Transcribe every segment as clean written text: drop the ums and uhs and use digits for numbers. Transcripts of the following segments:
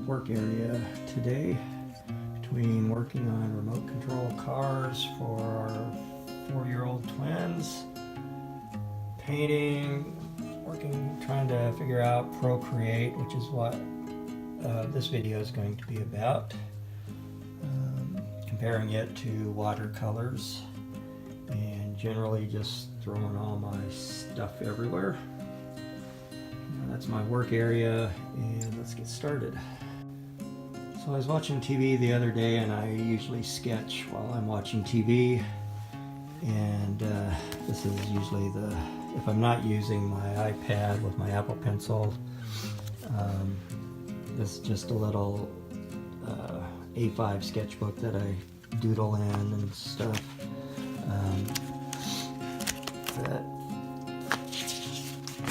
work area today between working on remote control cars for our 4-year-old twins, painting, trying to figure out Procreate, which is what this video is going to be about, comparing it to watercolors, and generally just throwing all my stuff everywhere. That's my work area, and let's get started. So I was watching TV the other day, and I usually sketch while I'm watching TV, and this is usually if I'm not using my iPad with my Apple Pencil, this is just a little A5 sketchbook that I doodle in and stuff.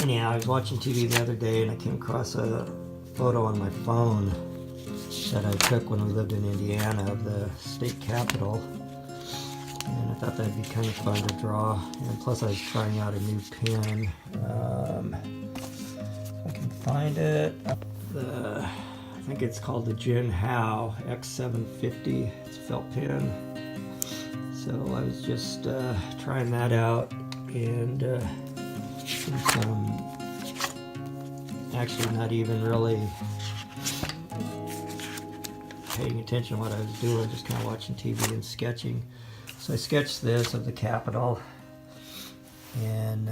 Anyhow, I was watching TV the other day and I came across a photo on my phone that I took when we lived in Indiana of the state capitol, and I thought that'd be kind of fun to draw. And plus I was trying out a new pen. If I can find it, I think it's called the JinHao X750. It's a felt pen. So I was just trying that out, and actually not even really paying attention to what I was doing, just kind of watching TV and sketching. So I sketched this of the Capitol, and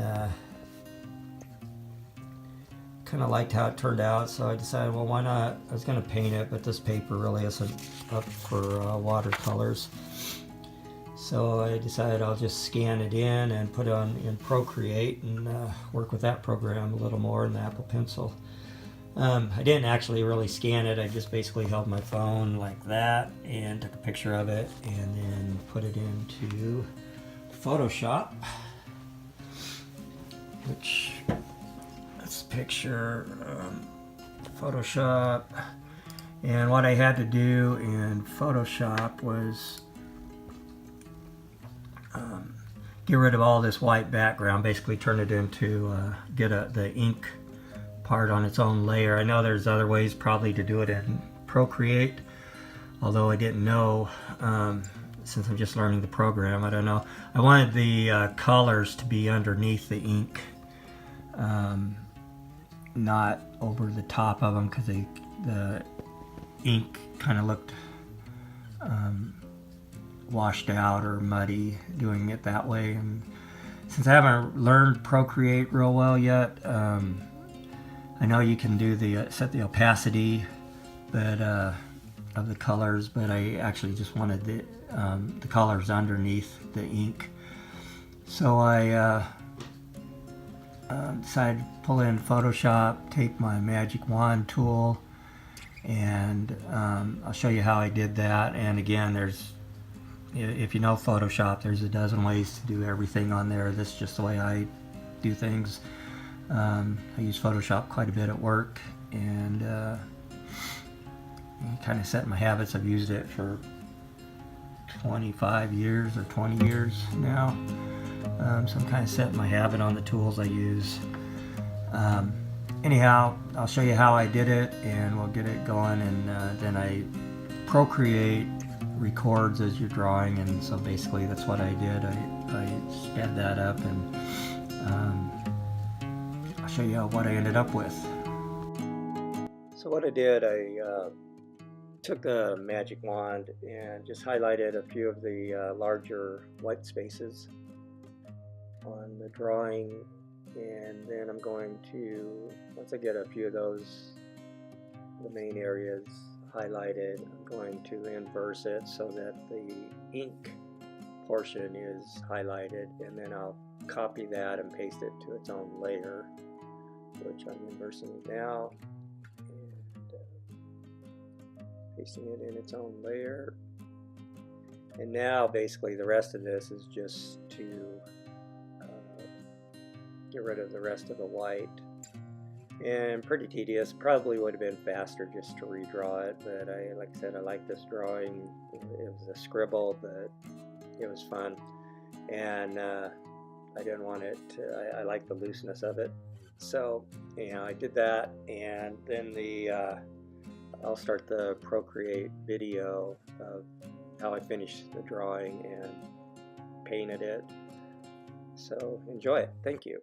kind of liked how it turned out, so I decided, well, why not? I was going to paint it, but this paper really isn't up for watercolors. So I decided I'll just scan it in and put it in Procreate and work with that program a little more in the Apple Pencil. I didn't actually really scan it. I just basically held my phone like that and took a picture of it and then put it into Photoshop, which, this picture, Photoshop. And what I had to do in Photoshop was get rid of all this white background, basically turn it into, get the ink part on its own layer. I know there's other ways probably to do it in Procreate, although I didn't know, since I'm just learning the program, I don't know. I wanted the colors to be underneath the ink, not over the top of them, because the ink kind of looked washed out or muddy doing it that way. And since I haven't learned Procreate real well yet, I know you can do set the opacity of the colors, but I actually just wanted the colors underneath the ink. So I decided to pull in Photoshop, take my magic wand tool, and I'll show you how I did that. And again, if you know Photoshop, there's a dozen ways to do everything on there. This is just the way I do things. I use Photoshop quite a bit at work, and kind of set my habits. I've used it for 25 years or 20 years now. So I'm kind of setting my habit on the tools I use. Anyhow, I'll show you how I did it, and we'll get it going. And then Procreate records as you're drawing, and so basically that's what I did. I sped that up, and I'll show you what I ended up with. So what I did, I took the magic wand and just highlighted a few of the larger white spaces on the drawing, and then I'm going to, once I get a few of those, the main areas highlighted, I'm going to inverse it so that the ink portion is highlighted, and then I'll copy that and paste it to its own layer, which I'm inversing it now, and pasting it in its own layer. And now basically the rest of this is just to get rid of the rest of the white. And pretty tedious. Probably would have been faster just to redraw it, but like I said, I like this drawing. It was a scribble, but it was fun, and I didn't want it to, I like the looseness of it. So, you know, I did that, and then the I'll start the Procreate video of how I finished the drawing and painted it. So enjoy it. Thank you.